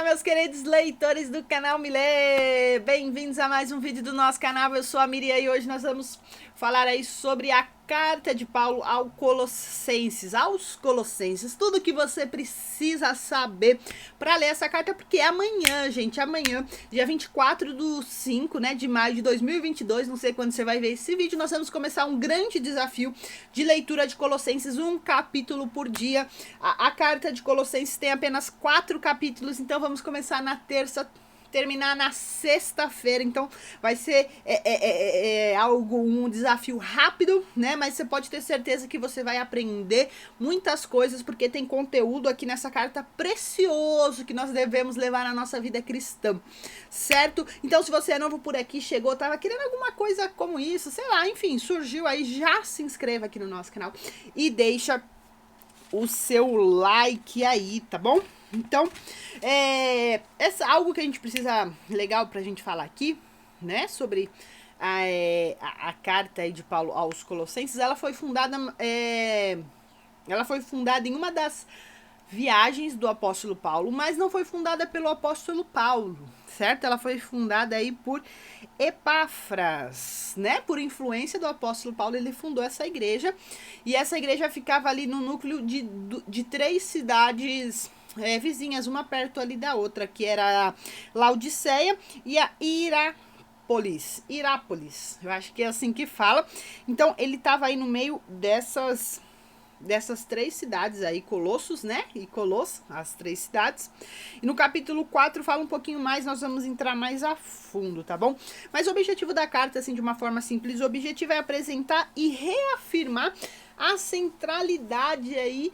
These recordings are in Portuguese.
meus queridos leitores do canal Milê! Bem-vindos a mais um vídeo do nosso canal. Eu sou a Miriam e hoje nós vamos falar aí sobre a carta de Paulo aos Colossenses. Tudo que você precisa saber para ler essa carta, porque amanhã, gente, amanhã, dia 24/5, né, de maio de 2022, não sei quando você vai ver esse vídeo, nós vamos começar um grande desafio de leitura de Colossenses, um capítulo por dia. A carta de Colossenses tem apenas 4 capítulos, então vamos começar na terça, terminar na sexta-feira. Então vai ser um desafio rápido, né? Mas você pode ter certeza que você vai aprender muitas coisas, porque tem conteúdo aqui nessa carta precioso que nós devemos levar na nossa vida cristã, certo? Então, se você é novo por aqui, chegou, tava querendo alguma coisa como isso, sei lá, enfim, surgiu aí, já se inscreva aqui no nosso canal e deixa o seu like aí, tá bom? Então, algo que a gente precisa, legal pra gente falar aqui, né, sobre a carta aí de Paulo aos Colossenses. Ela foi fundada em uma das viagens do apóstolo Paulo, mas não foi fundada pelo apóstolo Paulo, certo? Ela foi fundada aí por Epáfras, né? Por influência do apóstolo Paulo, ele fundou essa igreja, e essa igreja ficava ali no núcleo de 3 cidades vizinhas, uma perto ali da outra, que era Laodiceia e a Irápolis, eu acho que é assim que fala. Então, ele estava aí no meio dessas 3 cidades aí, Colossos, né? E Colosso, as 3 cidades. E no capítulo 4 fala um pouquinho mais, nós vamos entrar mais a fundo, tá bom? Mas o objetivo da carta, assim, de uma forma simples, o objetivo é apresentar e reafirmar a centralidade aí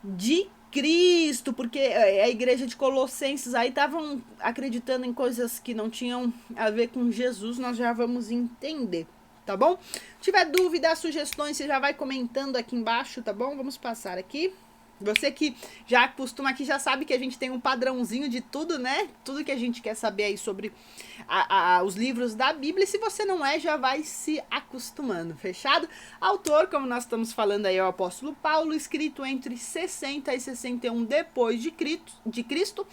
de Cristo, porque a igreja de Colossenses aí estavam acreditando em coisas que não tinham a ver com Jesus, nós já vamos entender, tá bom? Se tiver dúvida, sugestões, você já vai comentando aqui embaixo, tá bom? Vamos passar aqui. Você que já costuma aqui, já sabe que a gente tem um padrãozinho de tudo, né? Tudo que a gente quer saber aí sobre os livros da Bíblia. E se você não é, já vai se acostumando, fechado? Autor, como nós estamos falando aí, é o apóstolo Paulo, escrito entre 60 e 61 depois de Cristo.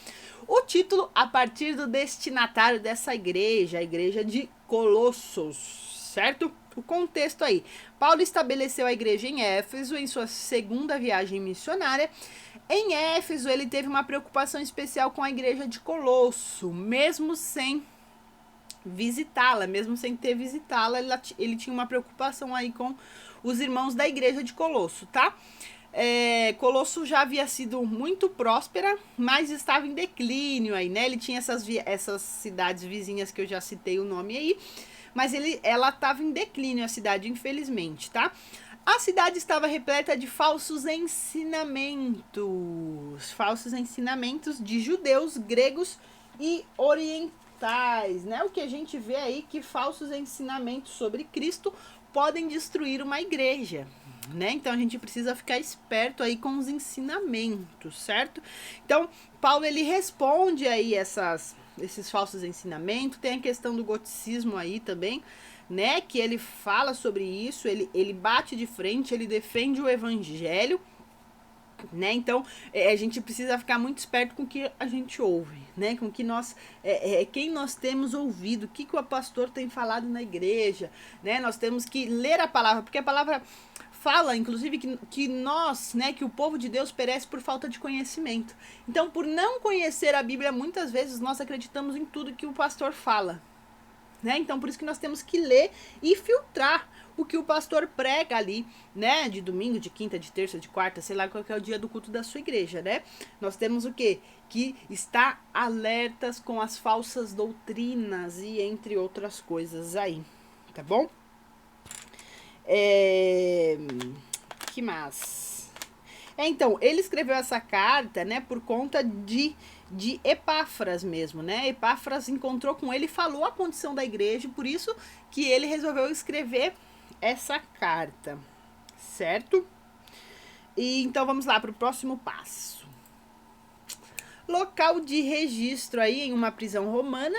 O título, a partir do destinatário dessa igreja, a igreja de Colossos, certo? O contexto aí. Paulo estabeleceu a igreja em Éfeso em sua segunda viagem missionária. Em Éfeso, ele teve uma preocupação especial com a igreja de Colosso, mesmo sem visitá-la, mesmo sem ter visitá-la, ele tinha uma preocupação aí com os irmãos da igreja de Colosso, tá? Colosso já havia sido muito próspera, mas estava em declínio aí, né? Ele tinha essas cidades vizinhas que eu já citei o nome aí, mas ela estava em declínio, a cidade, infelizmente, tá? A cidade estava repleta de falsos ensinamentos de judeus, gregos e orientais, né? O que a gente vê aí, que falsos ensinamentos sobre Cristo podem destruir uma igreja, né? Então a gente precisa ficar esperto aí com os ensinamentos, certo? Então Paulo, ele responde aí esses falsos ensinamentos. Tem a questão do goticismo aí também, né, que ele fala sobre isso, ele bate de frente, ele defende o evangelho, né? Então a gente precisa ficar muito esperto com o que a gente ouve, né, com que nós quem nós temos ouvido, o que o pastor tem falado na igreja, né? Nós temos que ler a palavra, porque a palavra fala, inclusive, que nós, né, que o povo de Deus perece por falta de conhecimento. Então, por não conhecer a Bíblia, muitas vezes nós acreditamos em tudo que o pastor fala, né? Então, por isso que nós temos que ler e filtrar o que o pastor prega ali, né? De domingo, de quinta, de terça, de quarta, sei lá qual que é o dia do culto da sua igreja, né? Nós temos o quê? Que estar alertas com as falsas doutrinas e entre outras coisas aí, tá bom? Que mais? Então, ele escreveu essa carta, né, por conta de Epáfras mesmo, né? Epáfras encontrou com ele e falou a condição da igreja, por isso que ele resolveu escrever essa carta, certo? E então vamos lá para o próximo passo. Local de registro aí em uma prisão romana.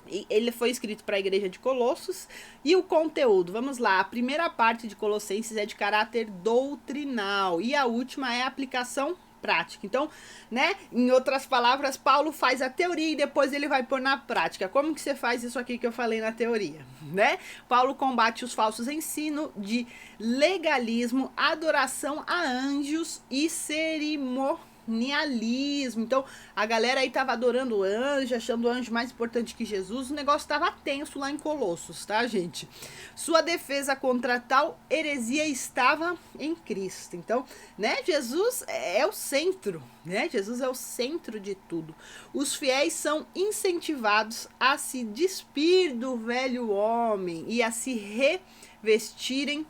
E ele foi escrito para a igreja de Colossos. E o conteúdo, vamos lá, a primeira parte de Colossenses é de caráter doutrinal e a última é a aplicação prática. Então, né, em outras palavras, Paulo faz a teoria e depois ele vai pôr na prática. Como que você faz isso aqui que eu falei na teoria, né? Paulo combate os falsos ensinos de legalismo, adoração a anjos e cerimonialismo. Então, a galera aí tava adorando o anjo, achando o anjo mais importante que Jesus. O negócio tava tenso lá em Colossos, tá, gente? Sua defesa contra tal heresia estava em Cristo. Então, né, Jesus é o centro, né? Jesus é o centro de tudo. Os fiéis são incentivados a se despir do velho homem e a se revestirem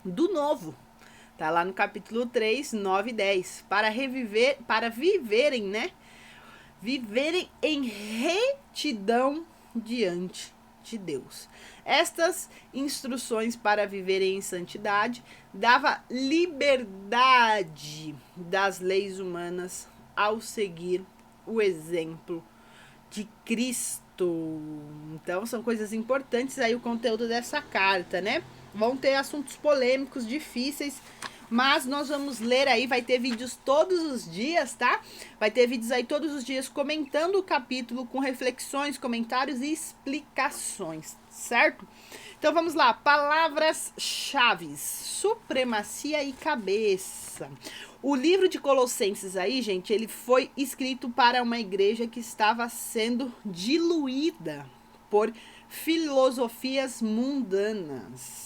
do novo. Tá lá no capítulo 3, 9 e 10. Para viverem, né? Viverem em retidão diante de Deus. Estas instruções para viverem em santidade dava liberdade das leis humanas ao seguir o exemplo de Cristo. Então, são coisas importantes aí o conteúdo dessa carta, né? Vão ter assuntos polêmicos, difíceis, mas nós vamos ler aí, vai ter vídeos todos os dias, tá? Vai ter vídeos aí todos os dias comentando o capítulo com reflexões, comentários e explicações, certo? Então vamos lá, palavras-chave: supremacia e cabeça. O livro de Colossenses aí, gente, ele foi escrito para uma igreja que estava sendo diluída por filosofias mundanas.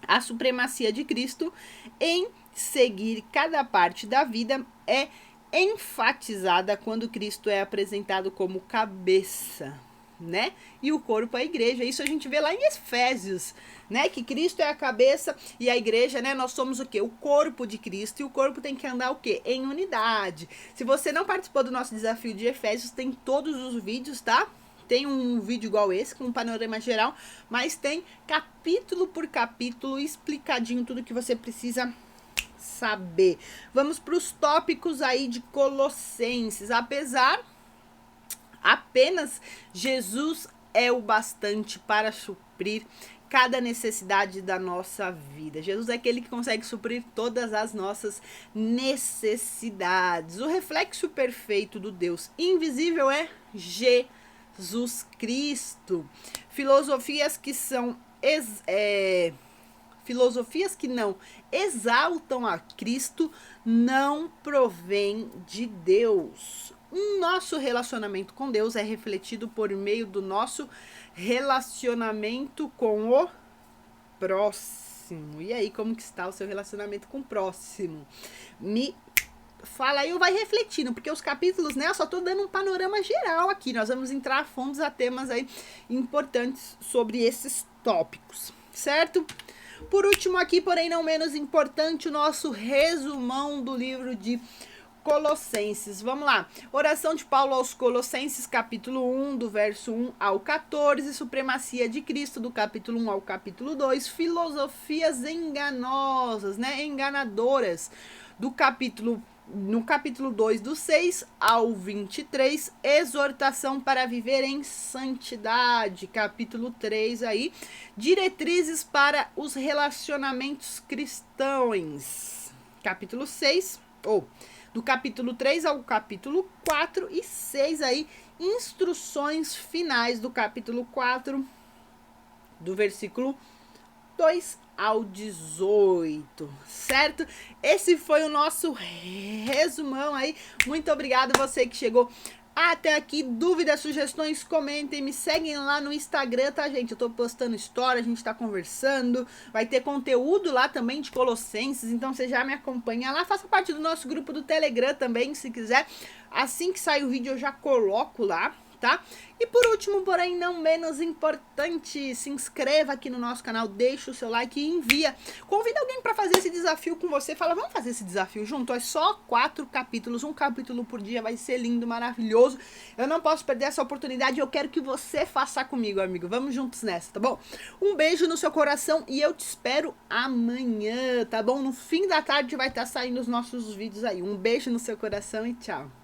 A supremacia de Cristo em seguir cada parte da vida é enfatizada quando Cristo é apresentado como cabeça, né? E o corpo é a igreja. Isso a gente vê lá em Efésios, né? Que Cristo é a cabeça e a igreja, né? Nós somos o quê? O corpo de Cristo. E o corpo tem que andar o quê? Em unidade. Se você não participou do nosso desafio de Efésios, tem todos os vídeos, tá? Tem um vídeo igual esse, com um panorama geral, mas tem capítulo por capítulo explicadinho tudo que você precisa saber. Vamos para os tópicos aí de Colossenses. Apenas Jesus é o bastante para suprir cada necessidade da nossa vida. Jesus é aquele que consegue suprir todas as nossas necessidades. O reflexo perfeito do Deus invisível é Jesus Cristo. Filosofias que não exaltam a Cristo não provém de Deus. Nosso relacionamento com Deus é refletido por meio do nosso relacionamento com o próximo. E aí, como que está o seu relacionamento com o próximo? Me fala aí ou vai refletindo, porque os capítulos, né, eu só tô dando um panorama geral aqui. Nós vamos entrar a fundos a temas aí importantes sobre esses tópicos, certo? Por último aqui, porém não menos importante, o nosso resumão do livro de Colossenses. Vamos lá. Oração de Paulo aos Colossenses, capítulo 1, do verso 1 ao 14, supremacia de Cristo, do capítulo 1 ao capítulo 2, filosofias enganosas, né, enganadoras, no capítulo 2, do 6 ao 23, exortação para viver em santidade. Capítulo 3 aí, diretrizes para os relacionamentos cristãos. Capítulo 6, do capítulo 3 ao capítulo 4 e 6 aí, instruções finais do capítulo 4, do versículo 2 ao 18, certo? Esse foi o nosso resumão aí. Muito obrigado você que chegou até aqui. Dúvidas, sugestões, comentem, me seguem lá no Instagram, tá, gente? Eu tô postando história, a gente tá conversando, vai ter conteúdo lá também de Colossenses, então você já me acompanha lá, faça parte do nosso grupo do Telegram também, se quiser. Assim que sair o vídeo eu já coloco lá, tá? E por último, porém não menos importante, se inscreva aqui no nosso canal, deixa o seu like e envia. Convida alguém para fazer esse desafio com você, fala, vamos fazer esse desafio junto? É só 4 capítulos, um capítulo por dia, vai ser lindo, maravilhoso. Eu não posso perder essa oportunidade, eu quero que você faça comigo, amigo. Vamos juntos nessa, tá bom? Um beijo no seu coração e eu te espero amanhã, tá bom? No fim da tarde vai estar saindo os nossos vídeos aí. Um beijo no seu coração e tchau.